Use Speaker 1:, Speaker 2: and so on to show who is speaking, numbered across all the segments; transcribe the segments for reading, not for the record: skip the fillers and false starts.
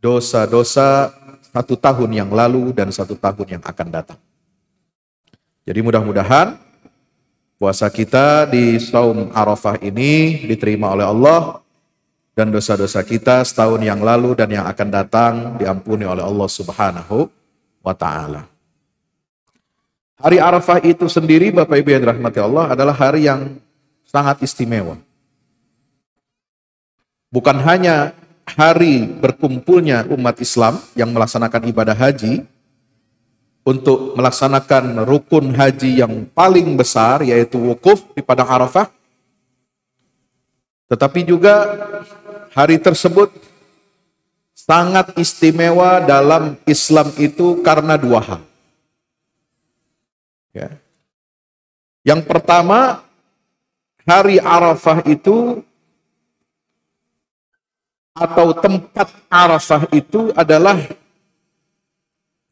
Speaker 1: dosa-dosa 1 tahun yang lalu dan 1 tahun yang akan datang. Jadi mudah-mudahan puasa kita di Shaum Arafah ini diterima oleh Allah dan dosa-dosa kita setahun yang lalu dan yang akan datang diampuni oleh Allah Subhanahu wa ta'ala. Hari Arafah itu sendiri, Bapak Ibu yang dirahmati Allah, adalah hari yang sangat istimewa. Bukan hanya hari berkumpulnya umat Islam yang melaksanakan ibadah haji untuk melaksanakan rukun haji yang paling besar, yaitu wukuf di padang Arafah, tetapi juga hari tersebut sangat istimewa dalam Islam itu karena 2 hal. Ya. Yang pertama, hari Arafah itu atau tempat Arafah itu adalah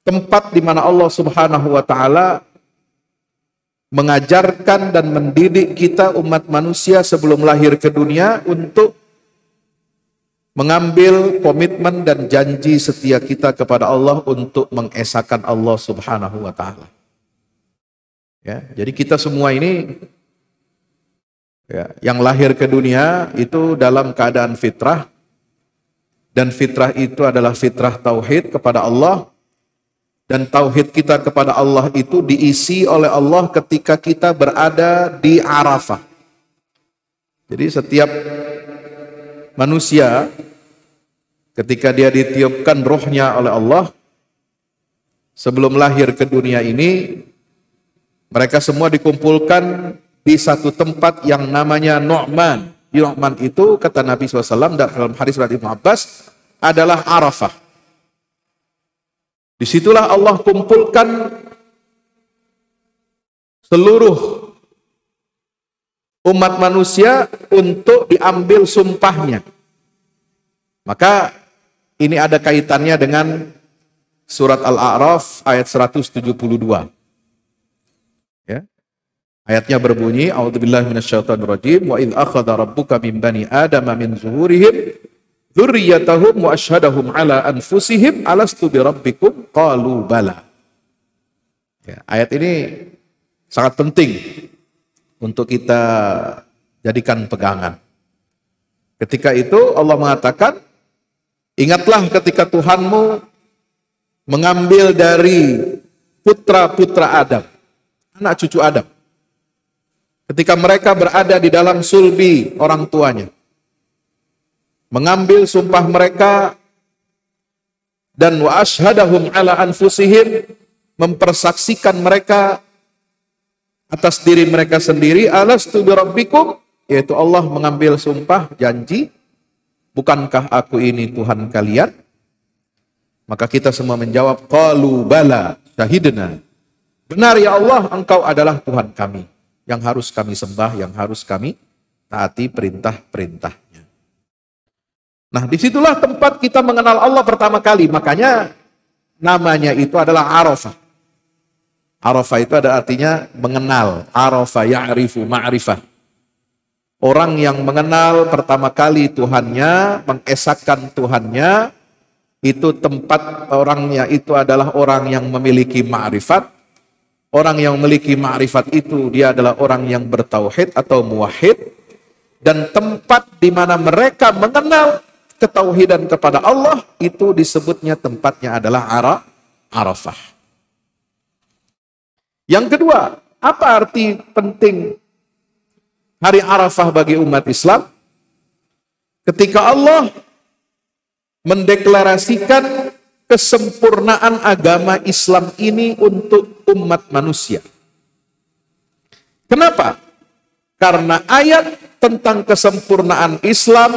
Speaker 1: tempat di mana Allah Subhanahu wa ta'ala mengajarkan dan mendidik kita umat manusia sebelum lahir ke dunia untuk mengambil komitmen dan janji setia kita kepada Allah untuk mengesahkan Allah Subhanahu wa ta'ala. Ya, jadi kita semua ini yang lahir ke dunia itu dalam keadaan fitrah, dan fitrah itu adalah fitrah tauhid kepada Allah, dan tauhid kita kepada Allah itu diisi oleh Allah ketika kita berada di Arafah. Jadi setiap manusia ketika dia ditiupkan rohnya oleh Allah sebelum lahir ke dunia ini, mereka semua dikumpulkan di satu tempat yang namanya Nu'man. Nu'man itu, kata Nabi SAW dalam hadis riwayat Ibnu Abbas, adalah Arafah. Disitulah Allah kumpulkan seluruh umat manusia untuk diambil sumpahnya. Maka ini ada kaitannya dengan surat Al-A'raf ayat 172. Ya. Ayatnya berbunyi, A'udzubillahi minasyaitonirrajim, wa idz akhadha rabbuka min bani adama min zuhurihim dzurriyyatahum wa asyhadahum ala anfusihim alastu birabbikum qalu bala. Ya, ayat ini sangat penting untuk kita jadikan pegangan. Ketika itu Allah mengatakan, ingatlah ketika Tuhanmu mengambil dari putra-putra Adam, anak cucu Adam, ketika mereka berada di dalam sulbi orang tuanya, mengambil sumpah mereka, dan wa asyhadahum ala anfusihim, mempersaksikan mereka atas diri mereka sendiri, alastu birabbikum, yaitu Allah mengambil sumpah janji, bukankah aku ini Tuhan kalian? Maka kita semua menjawab, qalu bala syahidna, benar ya Allah, engkau adalah Tuhan kami yang harus kami sembah, yang harus kami taati perintah-perintahnya. Nah, disitulah tempat kita mengenal Allah pertama kali. Makanya namanya itu adalah Arafah. Arafah itu ada artinya mengenal. Arafah ya'rifu ma'rifah. Orang yang mengenal pertama kali Tuhannya, mengesahkan Tuhannya, itu tempat orangnya itu adalah orang yang memiliki ma'rifat. Orang yang memiliki ma'rifat itu dia adalah orang yang bertauhid atau muwahhid. Dan tempat di mana mereka mengenal ketauhidan kepada Allah, itu disebutnya tempatnya adalah Arafah. Yang kedua, apa arti penting hari Arafah bagi umat Islam? Ketika Allah mendeklarasikan kesempurnaan agama Islam ini untuk umat manusia. Kenapa? Karena ayat tentang kesempurnaan Islam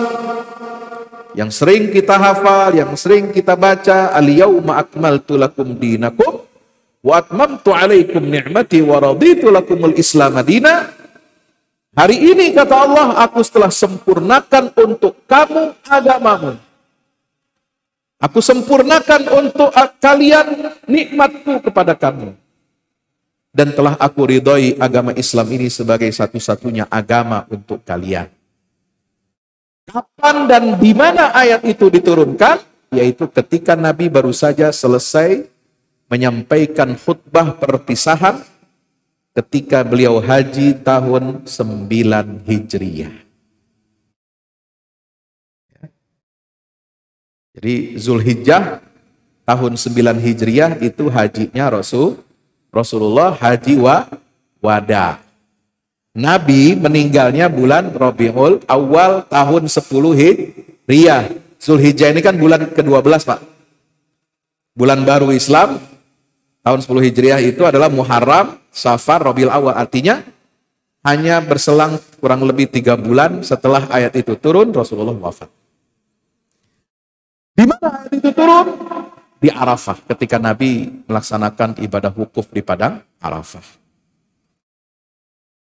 Speaker 1: yang sering kita hafal, yang sering kita baca, al-yauma akmaltu lakum dinakum wa atmamtu alaikum ni'mati wa raditu lakumul Islam madina. Hari ini kata Allah, aku telah sempurnakan untuk kamu agamamu. Aku sempurnakan untuk kalian nikmatku kepada kamu. Dan telah aku ridhoi agama Islam ini sebagai satu-satunya agama untuk kalian. Kapan dan di mana ayat itu diturunkan? yaitu ketika Nabi baru saja selesai menyampaikan khutbah perpisahan ketika beliau haji tahun 9 Hijriah. Jadi Zulhijjah tahun 9 Hijriah itu hajinya Rasulullah haji wada. Nabi meninggalnya bulan Rabiul Awal tahun 10 Hijriah. Zulhijjah ini kan bulan ke-12, Pak. Bulan baru Islam tahun 10 Hijriah itu adalah Muharram, Safar, Rabiul Awal. Artinya hanya berselang kurang lebih 3 bulan setelah ayat itu turun, Rasulullah wafat. Di mana ayat itu turun? Di Arafah, ketika Nabi melaksanakan ibadah wukuf di padang Arafah.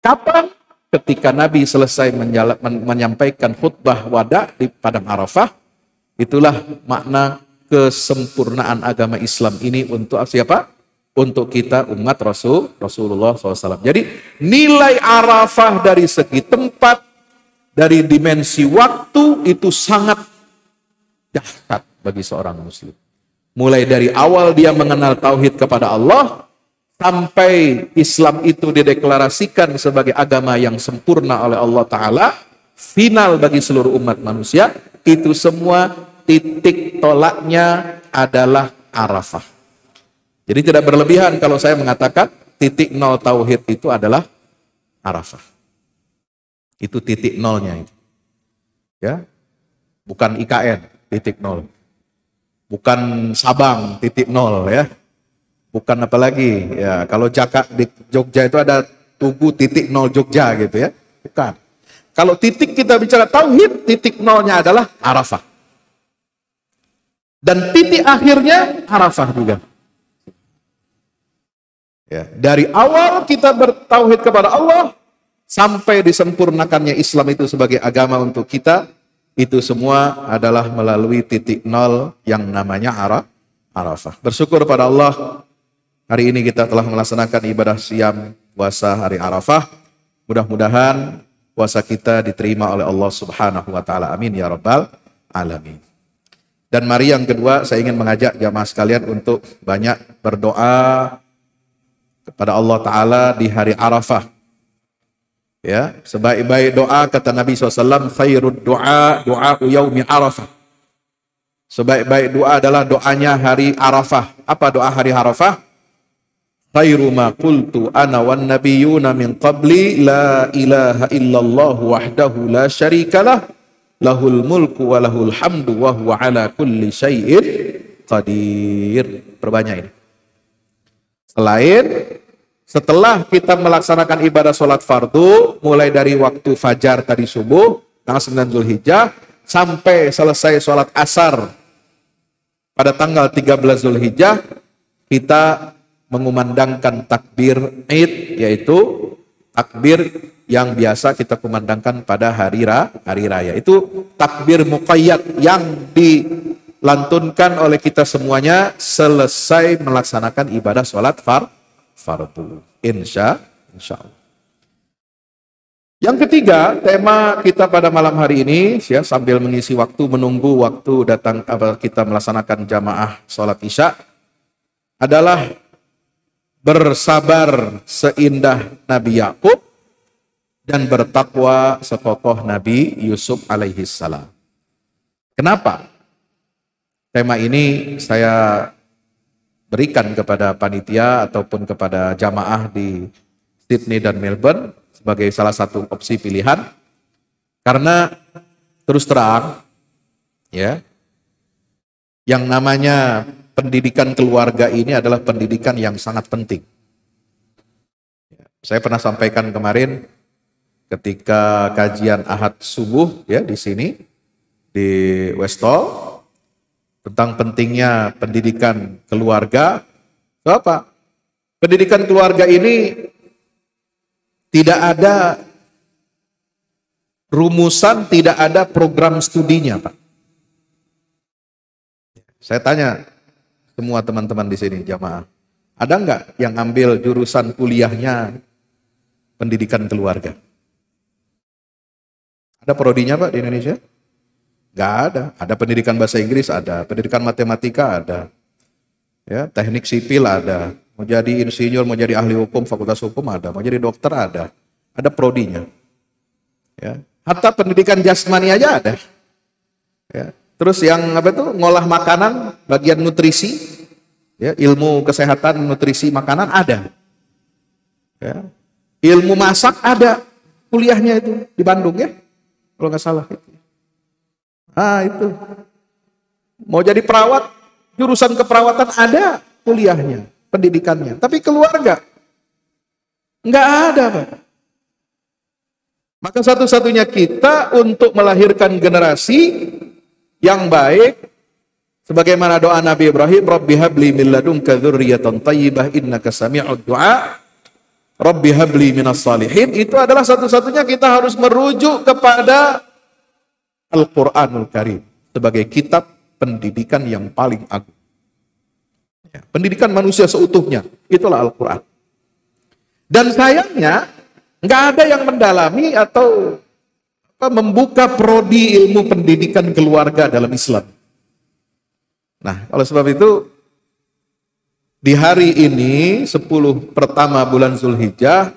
Speaker 1: Kapan? Ketika Nabi selesai menyampaikan khutbah wada di padang Arafah, itulah makna kesempurnaan agama Islam ini untuk siapa? Untuk kita umat Rasulullah SAW. Jadi nilai Arafah dari segi tempat, dari dimensi waktu itu sangat dahsyat bagi seorang muslim. Mulai dari awal dia mengenal tauhid kepada Allah, sampai Islam itu dideklarasikan sebagai agama yang sempurna oleh Allah Ta'ala, final bagi seluruh umat manusia, itu semua titik tolaknya adalah Arafah. Jadi tidak berlebihan kalau saya mengatakan titik nol tauhid itu adalah Arafah. Itu titik nolnya itu. Ya. Bukan IKN titik nol. Bukan Sabang titik nol ya. Bukan apa lagi ya, kalau di Jogja itu ada Tugu titik nol Jogja gitu ya. Bukan. Kalau titik kita bicara tauhid, titik nolnya adalah Arafah. Dan titik akhirnya Arafah juga. Ya, dari awal kita bertauhid kepada Allah sampai disempurnakannya Islam itu sebagai agama untuk kita, itu semua adalah melalui titik nol yang namanya Arafah. Bersyukur pada Allah, hari ini kita telah melaksanakan ibadah siam puasa hari Arafah. Mudah-mudahan puasa kita diterima oleh Allah Subhanahu wa taala. Amin ya rabbal alamin. Dan mari yang kedua, saya ingin mengajak jamaah sekalian untuk banyak berdoa kepada Allah Ta'ala di hari Arafah. Ya, sebaik-baik doa kata Nabi SAW, khairud doa yaumi Arafah. Sebaik-baik doa adalah doanya hari Arafah. Apa doa hari Arafah? Khairu ma qultu ana wan nabiyyuna min qabli la ilaha illallah wahdahu la syarikalah lahul mulku wa lahul hamdu wa huwa ala kulli syai'in qadir. Perbanyak ini. Setelah kita melaksanakan ibadah sholat fardu, mulai dari waktu fajar tadi subuh, tanggal 9 Zulhijjah, sampai selesai sholat asar pada tanggal 13 Zulhijjah, kita mengumandangkan takbir Id, yaitu takbir yang biasa kita kumandangkan pada hari raya. Itu takbir muqayyad yang dilantunkan oleh kita semuanya selesai melaksanakan ibadah sholat fardu. Insya Allah. Yang ketiga, tema kita pada malam hari ini, ya, sambil mengisi waktu, menunggu waktu datang kita melaksanakan jamaah sholat isya, adalah bersabar seindah Nabi Yakub dan bertakwa sekokoh Nabi Yusuf alaihi salam. Kenapa? Tema ini saya berikan kepada panitia ataupun kepada jamaah di Sydney dan Melbourne sebagai salah satu opsi pilihan. Karena terus terang, ya, yang namanya pendidikan keluarga ini adalah pendidikan yang sangat penting. Saya pernah sampaikan kemarin ketika kajian Ahad subuh ya di sini di Westall tentang pentingnya pendidikan keluarga. So, apa? Pendidikan keluarga ini tidak ada rumusan, tidak ada program studinya, Pak. Saya tanya semua teman-teman di sini, jamaah, ada nggak yang ambil jurusan kuliahnya pendidikan keluarga? Ada prodinya, Pak, di Indonesia? Nggak ada. Ada pendidikan bahasa Inggris, ada. Pendidikan matematika, ada. Ya, teknik sipil ada. Mau jadi insinyur, mau jadi ahli hukum, fakultas hukum ada. Mau jadi dokter ada. Ada prodinya. Ya. Hatta pendidikan jasmani aja ada. Ya. Terus yang ngolah makanan, bagian nutrisi, ya, ilmu kesehatan, nutrisi makanan ada. Ya. Ilmu masak ada. Kuliahnya itu di Bandung ya. Kalau nggak salah. Itu. Mau jadi perawat, jurusan keperawatan ada kuliahnya, pendidikannya. Tapi keluarga nggak ada, Pak. Maka satu-satunya kita untuk melahirkan generasi yang baik, sebagaimana doa Nabi Ibrahim, Rabbi habli min ladunka dzurriyyatan thayyibah innaka sami'ud du'a. Rabbi habli minas salihin. Itu adalah satu-satunya kita harus merujuk kepada Al-Quranul Karim sebagai kitab pendidikan yang paling agung. Ya, pendidikan manusia seutuhnya, itulah Al-Quran. Dan sayangnya, nggak ada yang mendalami atau membuka prodi ilmu pendidikan keluarga dalam Islam. Nah, oleh sebab itu, di hari ini, 10 pertama bulan Zulhijjah,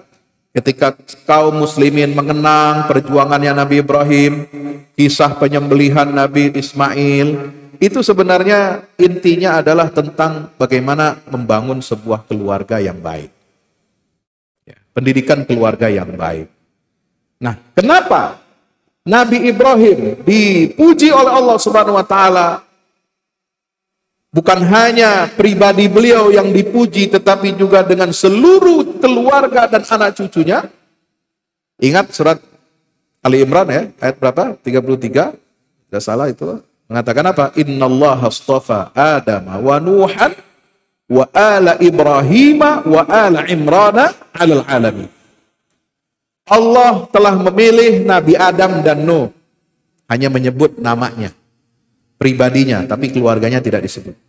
Speaker 1: ketika kaum muslimin mengenang perjuangannya Nabi Ibrahim, kisah penyembelihan Nabi Ismail, itu sebenarnya intinya adalah tentang bagaimana membangun sebuah keluarga yang baik. Ya, pendidikan keluarga yang baik. Nah, kenapa Nabi Ibrahim dipuji oleh Allah Subhanahu wa taala? Bukan hanya pribadi beliau yang dipuji, tetapi juga dengan seluruh keluarga dan anak cucunya. Ingat surat Ali Imran ya, ayat berapa? 33. Tidak salah itu. Mengatakan apa? Innallaha astafa Adam wa Nuhan wa ala Ibrahim wa ala Imrana 'alal alamin. Allah telah memilih Nabi Adam dan Nuh. Hanya menyebut namanya, pribadinya, tapi keluarganya tidak disebut.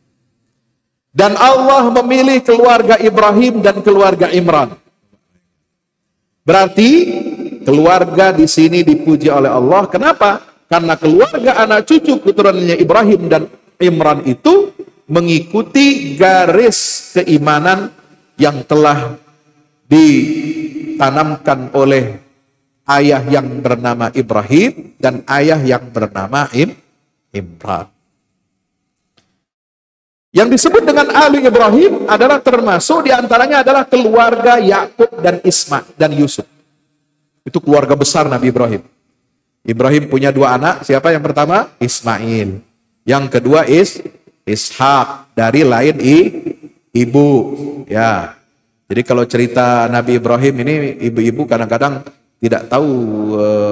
Speaker 1: Dan Allah memilih keluarga Ibrahim dan keluarga Imran. Berarti keluarga di sini dipuji oleh Allah. Kenapa? Karena keluarga anak cucu keturunannya Ibrahim dan Imran itu mengikuti garis keimanan yang telah ditanamkan oleh ayah yang bernama Ibrahim dan ayah yang bernama Imran. Yang disebut dengan Ali Ibrahim adalah termasuk diantaranya adalah keluarga Yakub dan Ismail dan Yusuf. Itu keluarga besar Nabi Ibrahim. Ibrahim punya 2 anak. Siapa yang pertama? Ismail. Yang kedua Ishak, dari lain ibu. Ya. Jadi kalau cerita Nabi Ibrahim ini, ibu-ibu kadang-kadang tidak tahu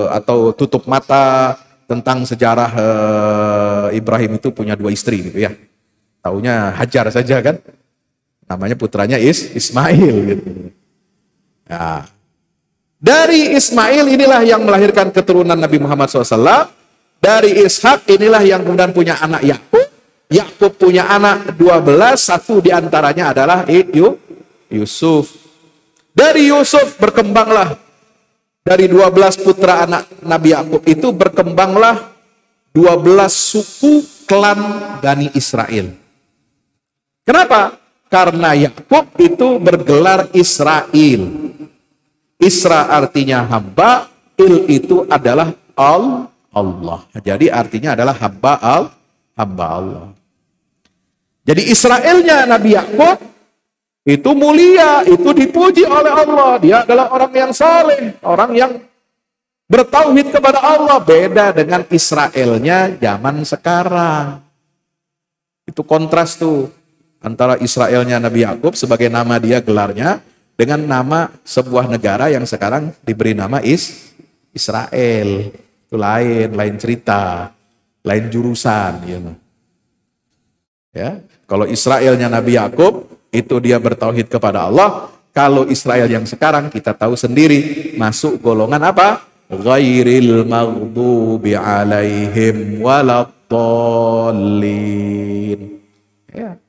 Speaker 1: atau tutup mata tentang sejarah Ibrahim itu punya 2 istri gitu ya. Taunya Hajar saja kan, namanya putranya Ismail gitu. Nah, dari Ismail inilah yang melahirkan keturunan Nabi Muhammad SAW. Dari Ishak inilah yang kemudian punya anak Yakub. Yakub punya anak 12, satu diantaranya adalah Yusuf. Dari Yusuf berkembanglah, dari 12 putra anak Nabi Yakub itu berkembanglah 12 suku klan Bani Israel. Kenapa? Karena Yakub itu bergelar Israel. Isra artinya hamba, il itu adalah Allah. Jadi artinya adalah hamba Allah. Jadi Israelnya Nabi Yakub itu mulia, itu dipuji oleh Allah. Dia adalah orang yang saleh, orang yang bertauhid kepada Allah. Beda dengan Israelnya zaman sekarang. Itu kontras tuh antara Israelnya Nabi Yakub sebagai nama dia gelarnya dengan nama sebuah negara yang sekarang diberi nama Israel. Itu lain cerita, lain jurusan gitu. Ya, kalau Israelnya Nabi Yakub itu dia bertauhid kepada Allah. Kalau Israel yang sekarang kita tahu sendiri masuk golongan apa? Ghairil maghdubi alaihim waladdallin. Ya.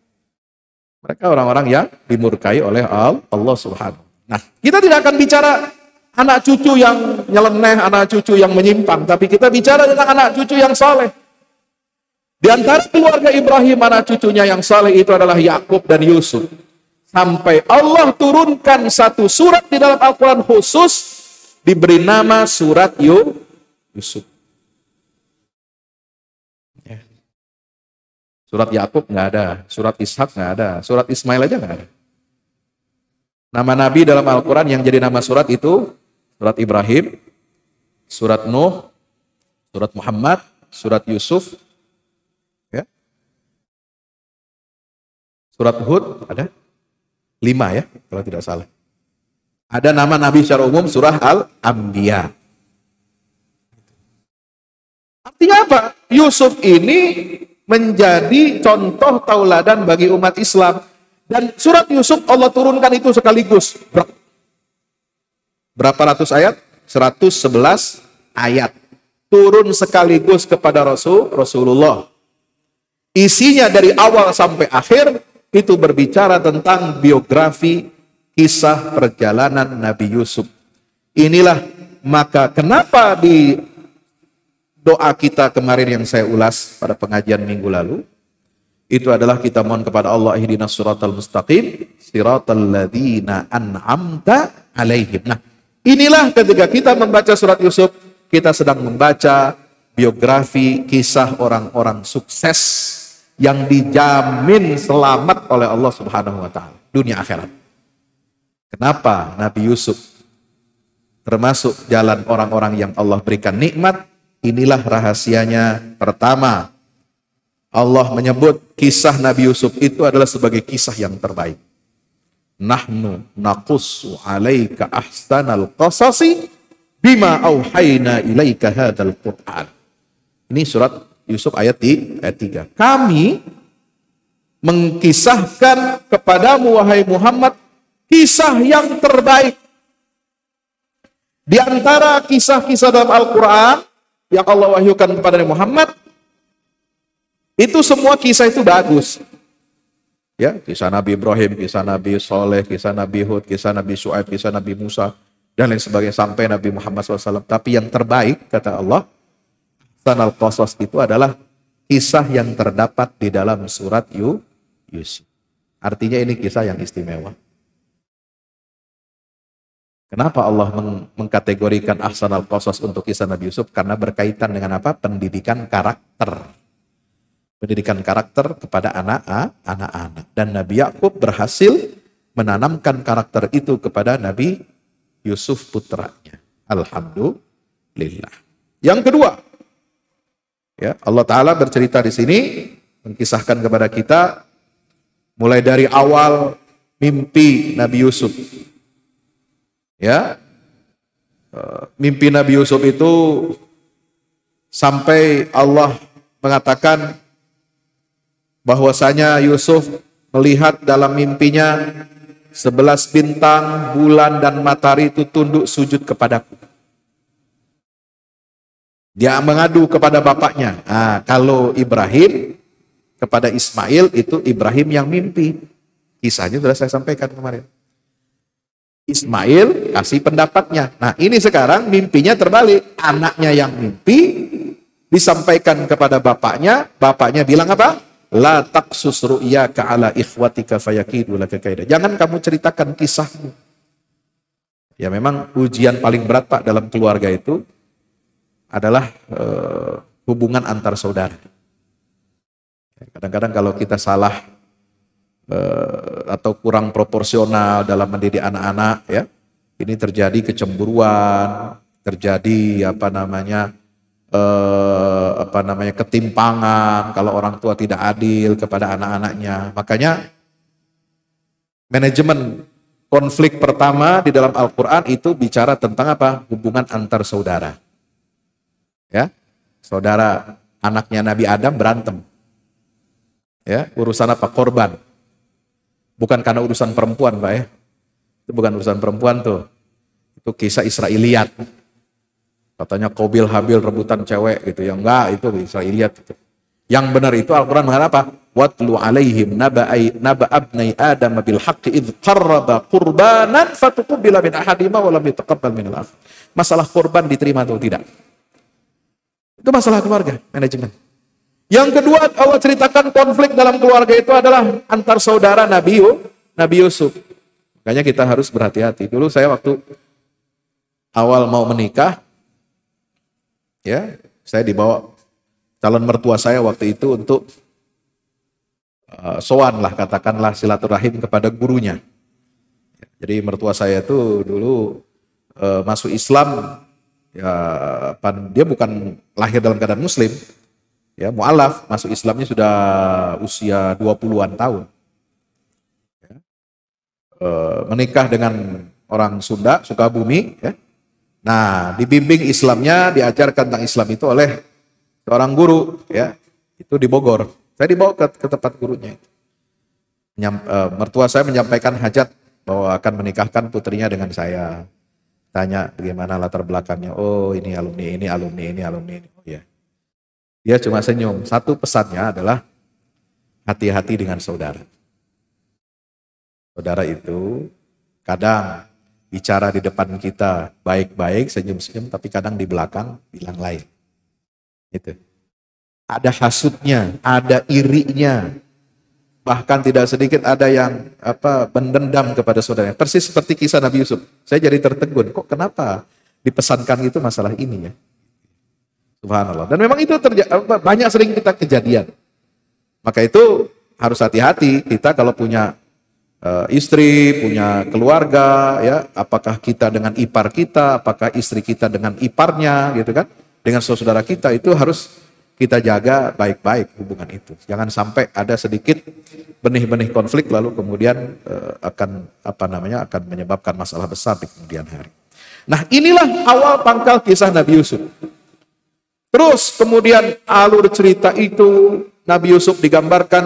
Speaker 1: Mereka orang-orang yang dimurkai oleh Allah Subhanahu. Nah, kita tidak akan bicara anak cucu yang nyeleneh, anak cucu yang menyimpang, tapi kita bicara tentang anak cucu yang saleh. Di antara keluarga Ibrahim, anak cucunya yang saleh itu adalah Yakub dan Yusuf. Sampai Allah turunkan satu surat di dalam Al-Quran khusus, diberi nama surat Yusuf. Surat Yakub nggak ada, surat Ishak nggak ada, surat Ismail aja nggak ada. Nama Nabi dalam Al-Quran yang jadi nama surat itu, surat Ibrahim, surat Nuh, surat Muhammad, surat Yusuf, ya. Surat Hud ada 5 ya, kalau tidak salah. Ada nama Nabi secara umum, surah Al-Anbiya. Artinya apa? Yusuf ini menjadi contoh tauladan bagi umat Islam. Dan surat Yusuf Allah turunkan itu sekaligus. Berapa ratus ayat? 111 ayat. Turun sekaligus kepada Rasulullah. Isinya dari awal sampai akhir itu berbicara tentang biografi, kisah perjalanan Nabi Yusuf. Inilah maka kenapa di doa kita kemarin yang saya ulas pada pengajian minggu lalu, itu adalah kita mohon kepada Allah, ihdinas siratal mustaqim, siratal ladzina an'amta alaihim. Nah, inilah ketika kita membaca surat Yusuf, kita sedang membaca biografi kisah orang-orang sukses yang dijamin selamat oleh Allah Subhanahu wa taala dunia akhirat. Kenapa Nabi Yusuf termasuk jalan orang-orang yang Allah berikan nikmat? Inilah rahasianya. Pertama, Allah menyebut kisah Nabi Yusuf itu adalah sebagai kisah yang terbaik. Nahnu naqussu 'alaika ahsanal qasasi bima auhayna ilaika hadzal Qur'an. Ini surat Yusuf ayat 3. Kami mengkisahkan kepadamu wahai Muhammad kisah yang terbaik. Di antara kisah-kisah dalam Al-Qur'an yang Allah wahyukan kepada Muhammad, itu semua kisah itu bagus. Ya, kisah Nabi Ibrahim, kisah Nabi Soleh, kisah Nabi Hud, kisah Nabi Shu'aib, kisah Nabi Musa, dan lain sebagainya sampai Nabi Muhammad SAW. Tapi yang terbaik, kata Allah, Sanal Qasas itu adalah kisah yang terdapat di dalam surat Yusuf. Artinya ini kisah yang istimewa. Kenapa Allah mengkategorikan Ahsanal Qasas untuk kisah Nabi Yusuf? Karena berkaitan dengan apa? Pendidikan karakter. Pendidikan karakter kepada anak-anak. Dan Nabi Yakub berhasil menanamkan karakter itu kepada Nabi Yusuf putranya. Alhamdulillah. Yang kedua, ya, Allah Ta'ala bercerita di sini, mengkisahkan kepada kita, mulai dari awal mimpi Nabi Yusuf. Ya, mimpi Nabi Yusuf itu sampai Allah mengatakan bahwasanya Yusuf melihat dalam mimpinya 11 bintang, bulan dan matahari itu tunduk sujud kepadaku. Dia mengadu kepada bapaknya. Nah, kalau Ibrahim kepada Ismail itu Ibrahim yang mimpi. Kisahnya sudah saya sampaikan kemarin. Ismail kasih pendapatnya. Nah, ini sekarang mimpinya terbalik. Anaknya yang mimpi disampaikan kepada bapaknya. Bapaknya bilang apa? La taqsus ru'yaka ala ikhwatika fayakidu laka kaida. Jangan kamu ceritakan kisahmu. Ya, memang ujian paling berat Pak dalam keluarga itu adalah hubungan antar saudara. Kadang-kadang kalau kita salah atau kurang proporsional dalam mendidik anak-anak, ya, ini terjadi kecemburuan, terjadi ketimpangan kalau orang tua tidak adil kepada anak-anaknya. Makanya manajemen konflik pertama di dalam Al-Quran itu bicara tentang apa? Hubungan antar saudara. Ya, saudara anaknya Nabi Adam berantem. Ya, urusan apa? Korban. Bukan karena urusan perempuan, Pak, ya. Itu bukan urusan perempuan tuh. Itu kisah Israiliyat. Katanya Qabil Habil rebutan cewek gitu. Ya enggak, itu Israiliyat itu. Yang benar itu Al-Quran mengatakan apa? Watlu alaihim naba abnai Adam bil haqqi idh qarraba qurbanan fatuqbila min ahadihima wa lam yataqabbal min al-akhar. Masalah korban diterima atau tidak. Itu masalah keluarga, manajemen. Yang kedua, Allah ceritakan konflik dalam keluarga itu adalah antar saudara Nabi Yusuf. Makanya kita harus berhati-hati. Dulu saya waktu awal mau menikah, ya, saya dibawa calon mertua saya waktu itu untuk sowan lah, katakanlah silaturahim kepada gurunya. Jadi mertua saya itu dulu masuk Islam, ya, dia bukan lahir dalam keadaan Muslim, ya, mu'alaf, masuk Islamnya sudah usia 20-an tahun. Ya. Menikah dengan orang Sunda, Sukabumi, ya. Nah, dibimbing Islamnya, diajarkan tentang Islam itu oleh seorang guru, ya, itu di Bogor. Saya dibawa ke tempat gurunya. Mertua saya menyampaikan hajat bahwa akan menikahkan putrinya dengan saya. Tanya bagaimana latar belakangnya. Oh, ini alumni, ini alumni, ini alumni. Oh, ya. Dia cuma senyum. Satu pesannya adalah hati-hati dengan saudara. Saudara itu kadang bicara di depan kita baik-baik, senyum-senyum, tapi kadang di belakang bilang lain. Itu. Ada hasutnya, ada irinya. Bahkan tidak sedikit ada yang mendendam kepada saudaranya. Persis seperti kisah Nabi Yusuf. Saya jadi tertegun, kok kenapa dipesankan itu masalah ini ya? Subhanallah. Dan memang itu banyak sering kita kejadian. Maka itu harus hati-hati kita kalau punya istri, punya keluarga, ya, apakah kita dengan ipar kita, apakah istri kita dengan iparnya, gitu kan? Dengan saudara kita itu harus kita jaga baik-baik hubungan itu. Jangan sampai ada sedikit benih-benih konflik lalu kemudian akan menyebabkan masalah besar di kemudian hari. Nah, inilah awal pangkal kisah Nabi Yusuf. Terus kemudian alur cerita itu Nabi Yusuf digambarkan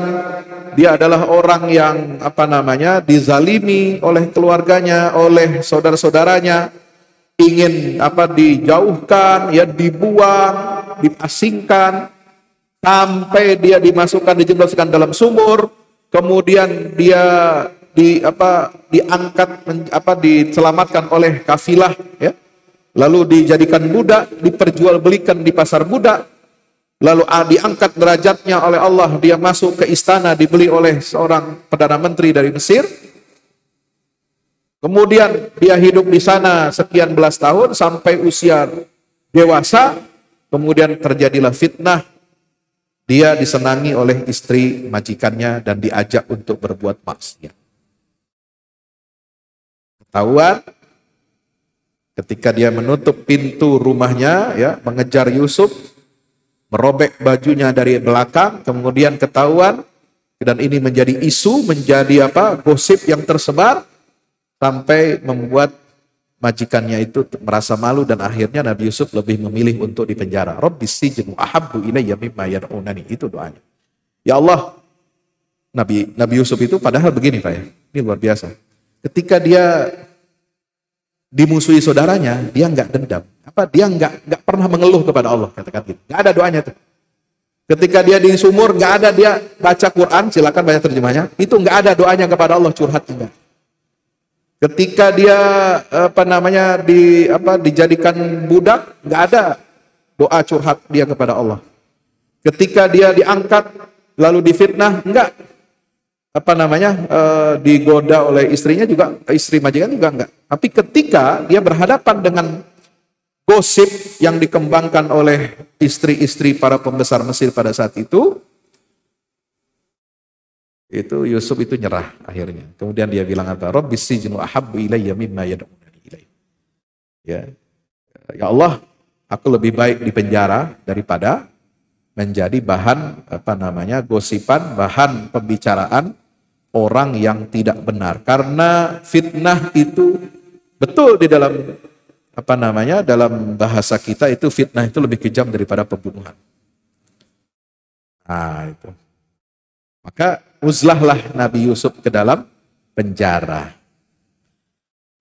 Speaker 1: dia adalah orang yang dizalimi oleh keluarganya, oleh saudara-saudaranya, ingin dijauhkan, ya, dibuang, diasingkan, sampai dia dijebloskan dalam sumur, kemudian dia diangkat, diselamatkan oleh kafilah, ya, lalu dijadikan budak, diperjualbelikan di pasar budak, lalu diangkat derajatnya oleh Allah, dia masuk ke istana, dibeli oleh seorang perdana menteri dari Mesir. Kemudian dia hidup di sana sekian belas tahun sampai usia dewasa. Kemudian terjadilah fitnah. Dia disenangi oleh istri majikannya dan diajak untuk berbuat maksiat. Ketahuan ketika dia menutup pintu rumahnya, ya, mengejar Yusuf, merobek bajunya dari belakang, kemudian ketahuan, dan ini menjadi isu, menjadi gosip yang tersebar, sampai membuat majikannya itu merasa malu dan akhirnya Nabi Yusuf lebih memilih untuk dipenjara. Rabbis sijnu ahabbu ilayya mimma yad'unani, itu doanya. Ya Allah, Nabi Yusuf itu padahal begini Pak ya, ini luar biasa. Ketika dia dimusuhi saudaranya, dia nggak dendam. Dia nggak pernah mengeluh kepada Allah, katakan gitu. Nggak ada doanya tuh. Ketika dia di sumur, nggak ada dia baca Quran, silakan baca terjemahnya. Itu nggak ada doanya kepada Allah, curhat enggak. Ketika dia dijadikan budak, nggak ada doa curhat dia kepada Allah. Ketika dia diangkat lalu difitnah, enggak digoda oleh istrinya juga, istri majikan juga enggak. Tapi ketika dia berhadapan dengan gosip yang dikembangkan oleh istri-istri para pembesar Mesir pada saat itu Yusuf itu nyerah akhirnya. Kemudian dia bilang Rabbis sijnu ahabbu ilayya mimma yad'unani ilayhi. Ya Allah, aku lebih baik di penjara daripada menjadi bahan gosipan, bahan pembicaraan orang yang tidak benar. Karena fitnah itu betul di dalam dalam bahasa kita itu fitnah itu lebih kejam daripada pembunuhan. Nah, itu. Maka uzlahlah Nabi Yusuf ke dalam penjara.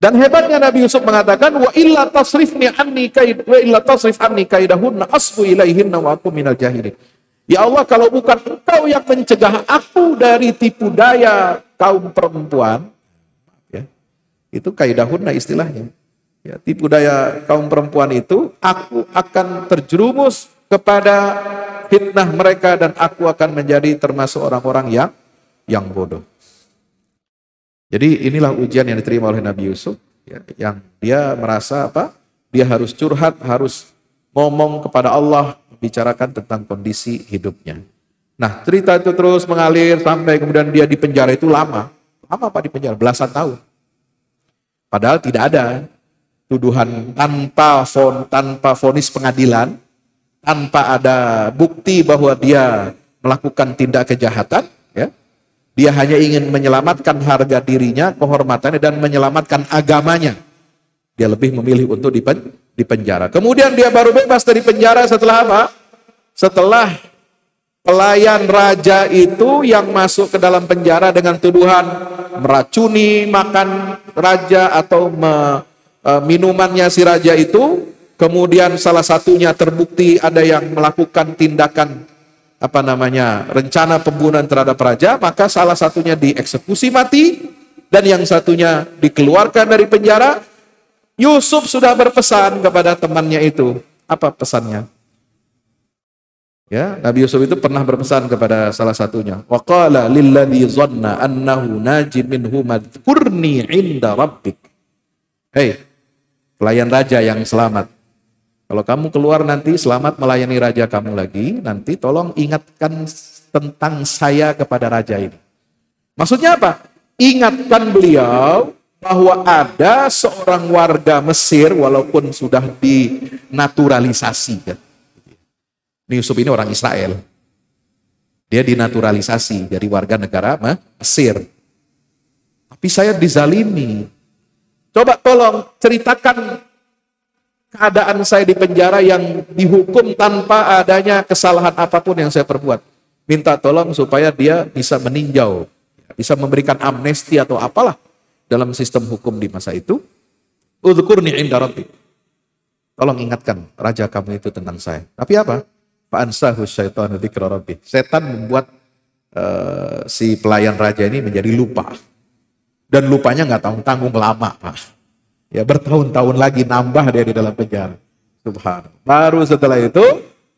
Speaker 1: Dan hebatnya Nabi Yusuf mengatakan wa illa tasrif anni kaidahunna asbu ilaihinna wa aku minal jahilin. Ya Allah, kalau bukan Engkau yang mencegah aku dari tipu daya kaum perempuan, ya, itu kaidahunna istilahnya. Ya, tipu daya kaum perempuan itu, aku akan terjerumus kepada fitnah mereka dan aku akan menjadi termasuk orang-orang yang bodoh. Jadi inilah ujian yang diterima oleh Nabi Yusuf, ya, yang dia merasa apa? Dia harus curhat, harus ngomong kepada Allah, bicarakan tentang kondisi hidupnya. Nah, cerita itu terus mengalir sampai kemudian dia di penjara itu lama. Lama Pak di penjara, belasan tahun. Padahal tidak ada tuduhan tanpa vonis pengadilan, tanpa ada bukti bahwa dia melakukan tindak kejahatan, ya. Dia hanya ingin menyelamatkan harga dirinya, kehormatannya, dan menyelamatkan agamanya. Dia lebih memilih untuk di penjara. Kemudian dia baru bebas dari penjara setelah apa? Setelah pelayan raja itu yang masuk ke dalam penjara dengan tuduhan meracuni makan raja atau minumannya si raja itu. Kemudian salah satunya terbukti ada yang melakukan tindakan rencana pembunuhan terhadap raja, maka salah satunya dieksekusi mati dan yang satunya dikeluarkan dari penjara. Yusuf sudah berpesan kepada temannya itu. Apa pesannya? Ya, Nabi Yusuf itu pernah berpesan kepada salah satunya. Wa qala lilladzi dhanna annahu najim minhu madhkurni 'inda rabbik. Hei, pelayan raja yang selamat. Kalau kamu keluar nanti selamat melayani raja kamu lagi, nanti tolong ingatkan tentang saya kepada raja ini. Maksudnya apa? Ingatkan beliau bahwa ada seorang warga Mesir walaupun sudah dinaturalisasi. Yusuf ini orang Israel. Dia dinaturalisasi dari warga negara Mesir. Tapi saya dizalimi. Coba tolong ceritakan keadaan saya di penjara yang dihukum tanpa adanya kesalahan apapun yang saya perbuat. Minta tolong supaya dia bisa meninjau, bisa memberikan amnesti atau apalah dalam sistem hukum di masa itu. Udhkurni 'inda rabbik. Tolong ingatkan raja kamu itu tentang saya. Tapi apa? Fa'ansahu syaitanu dzikra rabbih. Setan membuat si pelayan raja ini menjadi lupa. Dan lupanya nggak tanggung-tanggung lama, Pak. Ya bertahun-tahun lagi nambah dia di dalam penjara. Subhanallah. Baru setelah itu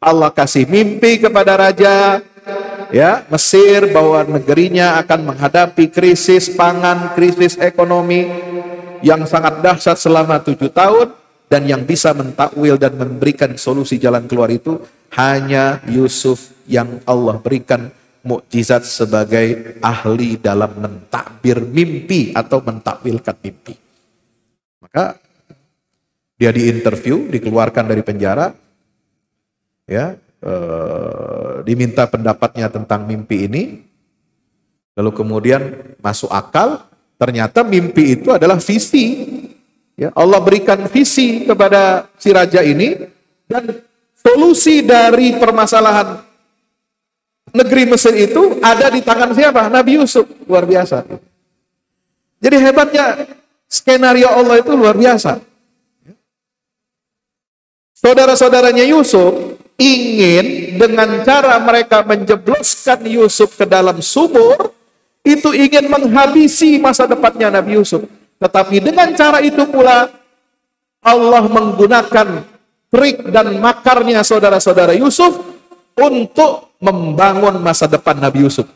Speaker 1: Allah kasih mimpi kepada raja ya Mesir bahwa negerinya akan menghadapi krisis pangan, krisis ekonomi yang sangat dahsyat selama 7 tahun, dan yang bisa mentakwil dan memberikan solusi jalan keluar itu hanya Yusuf yang Allah berikan mukjizat sebagai ahli dalam mentakbir mimpi atau mentakwilkan mimpi. Maka dia diinterview, dikeluarkan dari penjara, ya, diminta pendapatnya tentang mimpi ini, lalu kemudian masuk akal, ternyata mimpi itu adalah visi. Ya, Allah berikan visi kepada si raja ini, dan solusi dari permasalahan negeri Mesir itu ada di tangan siapa? Nabi Yusuf. Luar biasa. Jadi hebatnya skenario Allah itu luar biasa. Saudara-saudaranya Yusuf ingin dengan cara mereka menjebloskan Yusuf ke dalam sumur, itu ingin menghabisi masa depannya Nabi Yusuf. Tetapi dengan cara itu pula Allah menggunakan trik dan makarnya saudara-saudara Yusuf untuk membangun masa depan Nabi Yusuf.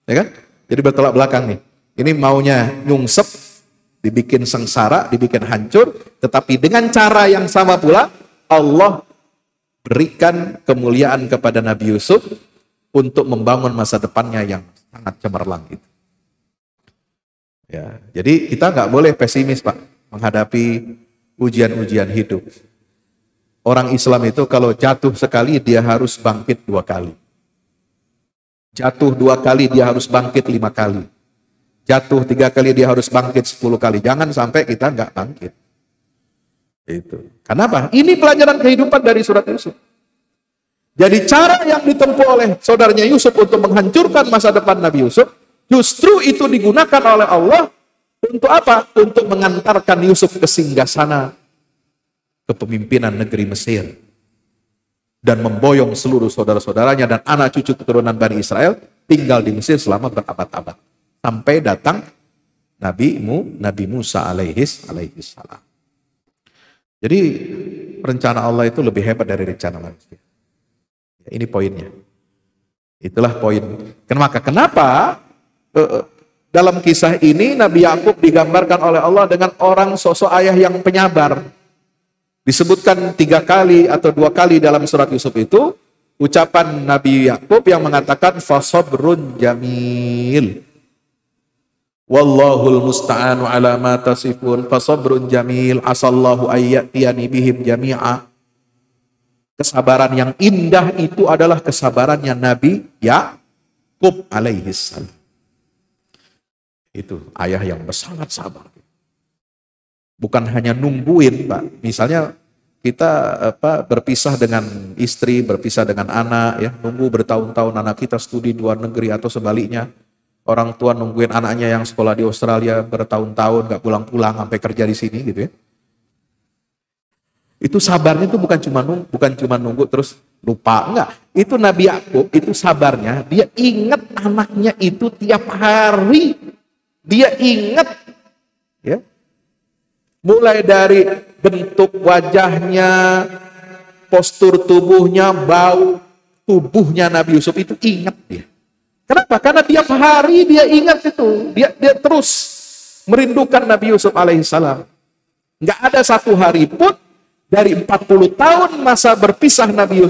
Speaker 1: Ya kan? Jadi bertolak belakang nih. Ini maunya nyungsep, dibikin sengsara, dibikin hancur, tetapi dengan cara yang sama pula Allah berikan kemuliaan kepada Nabi Yusuf untuk membangun masa depannya yang sangat cemerlang itu. Ya, jadi kita nggak boleh pesimis, Pak, menghadapi ujian-ujian hidup. Orang Islam itu kalau jatuh sekali dia harus bangkit 2 kali. Jatuh 2 kali dia harus bangkit 5 kali. Jatuh 3 kali dia harus bangkit 10 kali. Jangan sampai kita nggak bangkit. Itu. Kenapa? Ini pelajaran kehidupan dari surat Yusuf. Jadi cara yang ditempuh oleh saudaranya Yusuf untuk menghancurkan masa depan Nabi Yusuf, justru itu digunakan oleh Allah untuk apa? Untuk mengantarkan Yusuf ke singgasana kepemimpinan negeri Mesir. Dan memboyong seluruh saudara-saudaranya dan anak cucu keturunan Bani Israel tinggal di Mesir selama berabad-abad. Sampai datang Nabi Musa alaihi salam. Jadi rencana Allah itu lebih hebat dari rencana manusia. Ini poinnya. Itulah poin. Kenapa? Dalam kisah ini Nabi Yakub digambarkan oleh Allah dengan orang sosok ayah yang penyabar. Disebutkan 3 kali atau 2 kali dalam surat Yusuf itu ucapan Nabi Yakub yang mengatakan fasabrun jamil. Wallahul musta'anu ala ma tasifun fasabrun jamil asallahu ayyatiyani bihim jami'a. Kesabaran yang indah itu adalah kesabarannya Nabi Yakub alaihissalam. Itu ayah yang sangat sabar. Bukan hanya nungguin, Pak. Misalnya kita berpisah dengan istri, berpisah dengan anak, ya, nunggu bertahun-tahun anak kita studi di luar negeri atau sebaliknya. Orang tua nungguin anaknya yang sekolah di Australia bertahun-tahun gak pulang-pulang sampai kerja di sini gitu ya. Itu sabarnya itu bukan cuma nunggu terus lupa, enggak. Itu Nabi Yakub itu sabarnya, dia ingat anaknya itu tiap hari. Dia ingat ya. Mulai dari bentuk wajahnya, postur tubuhnya, bau tubuhnya Nabi Yusuf itu ingat dia. Kenapa? Karena tiap hari dia ingat itu. Dia terus merindukan Nabi Yusuf alaihissalam. Nggak ada satu hari pun dari 40 tahun masa berpisah Nabi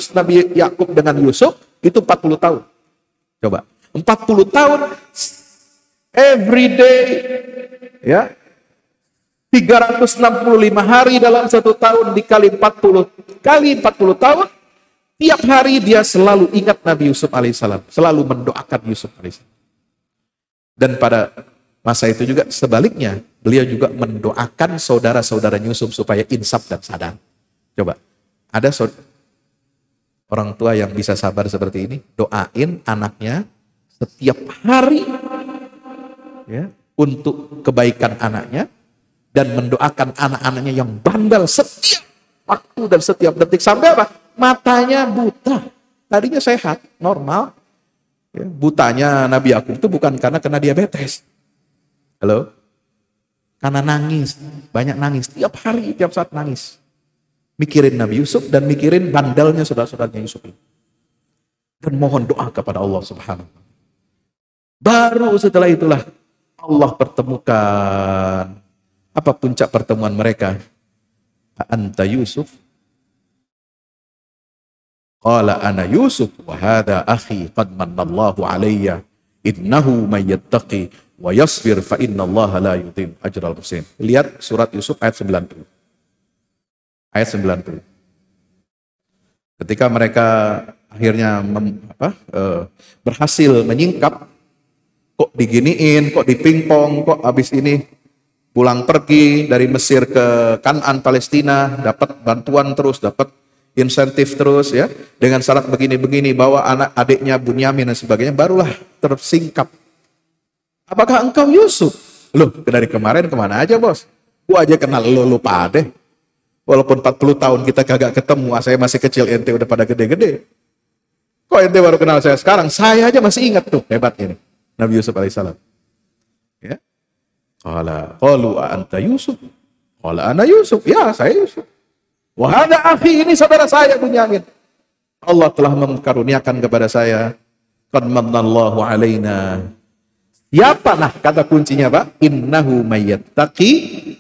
Speaker 1: Yakub dengan Yusuf, itu 40 tahun. Coba. 40 tahun, every day, ya, 365 hari dalam 1 tahun dikali 40 tahun, tiap hari dia selalu ingat Nabi Yusuf alaihissalam, selalu mendoakan Yusuf alaihissalam. Dan pada masa itu juga sebaliknya, beliau juga mendoakan saudara-saudara Yusuf supaya insaf dan sadar. Coba, ada orang tua yang bisa sabar seperti ini, doain anaknya setiap hari ya, untuk kebaikan anaknya, dan mendoakan anak-anaknya yang bandel setiap waktu dan setiap detik. Sampai apa? Matanya buta. Tadinya sehat, normal. Ya, butanya Nabi Yakub itu bukan karena kena diabetes. Halo? Karena nangis. Banyak nangis. Tiap hari, tiap saat nangis. Mikirin Nabi Yusuf dan mikirin bandelnya saudara-saudaranya Yusuf. Dan mohon doa kepada Allah Subhanahu wa Ta'ala. Baru setelah itulah Allah pertemukan. Apa puncak pertemuan mereka? Anta Yusuf? Qala ana Yusuf wa hadha akhi qad manallahu alayya innahu may yattaqi wa yasbir fa innallaha la yudhi'u ajral muhsinin. Lihat surat Yusuf ayat 90. Ayat 90. Ketika mereka akhirnya berhasil menyingkap, kok diginiin, kok dipingpong, kok habis ini pulang pergi dari Mesir ke Kanaan Palestina, dapat bantuan terus, dapat insentif terus ya, dengan syarat begini-begini, bawa anak adiknya Bunyamin dan sebagainya, barulah tersingkap. Apakah engkau Yusuf? Loh, dari kemarin kemana aja bos? Gua aja kenal lo lupa deh. Walaupun 40 tahun kita kagak ketemu, saya masih kecil, ente udah pada gede-gede. Kok ente baru kenal saya sekarang? Saya aja masih ingat tuh, hebatnya nih Nabi Yusuf alaihissalam. Ya. Qalu anta Yusuf? Qala ana Yusuf. Ya, saya Yusuf. Wa hadha akhi, ini saudara saya Bunyamin. Allah telah mengkaruniakan kepada saya. Qad manallahu alaina. Siapa? Nah, kata kuncinya Pak, innahu mayyattaqi,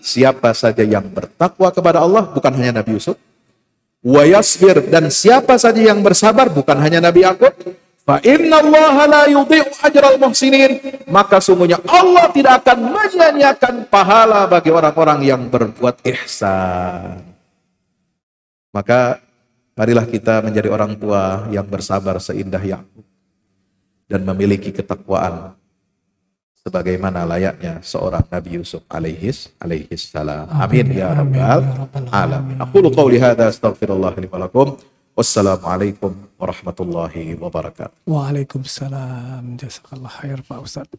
Speaker 1: siapa saja yang bertakwa kepada Allah, bukan hanya Nabi Yusuf. Wa yasbir, dan siapa saja yang bersabar, bukan hanya Nabi Yakub. Fa innallaha la yudhi'u ajral muhsinin, maka sungguhnya Allah tidak akan menyia-nyiakan pahala bagi orang-orang yang berbuat ihsan. Maka marilah kita menjadi orang tua yang bersabar seindah Yakub dan memiliki ketakwaan sebagaimana layaknya seorang Nabi Yusuf alaihis salam. Amin ya rabbal alamin. Aqulu qouli hadza astaghfirullah li wa lakum. Wassalamualaikum warahmatullahi wabarakatuh.
Speaker 2: Waalaikumsalam. Jazakallah khair Pak Ustaz.